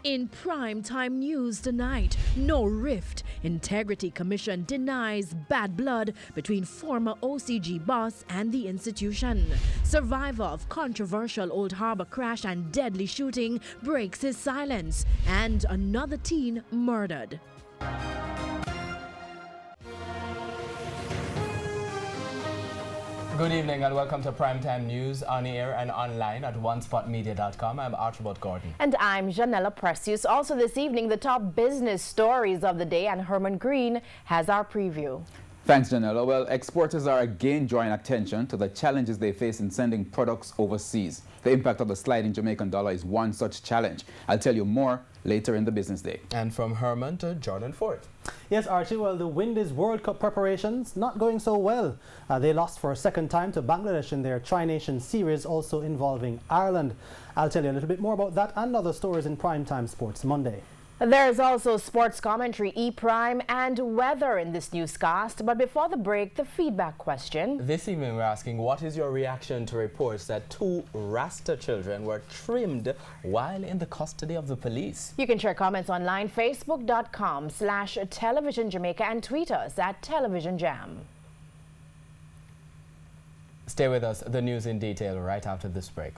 In primetime news tonight, no rift. Integrity Commission denies bad blood between former OCG boss and the institution. Survivor of controversial Old Harbor crash and deadly shooting breaks his silence. And another teen murdered. Good evening and welcome to Primetime News on air and online at onespotmedia.com. I'm Archibald Gordon. And I'm Janella Precious. Also this evening, the top business stories of the day, and Herman Green has our preview. Thanks, Janella. Well, exporters are again drawing attention to the challenges they face in sending products overseas. The impact of the sliding Jamaican dollar is one such challenge. I'll tell you more later in the business day. And from Herman to Jordan Ford. Yes, Archie, well, the Windies World Cup preparations not going so well. They lost for a second time to Bangladesh in their Tri-Nation series, also involving Ireland. I'll tell you a little bit more about that and other stories in Primetime Sports Monday. There's also sports commentary, E-Prime, and weather in this newscast. But before the break, the feedback question. This evening we're asking, what is your reaction to reports that 2 Rasta children were trimmed while in the custody of the police? You can share comments online, facebook.com/Television Jamaica, and tweet us at Television Jam. Stay with us, the news in detail right after this break.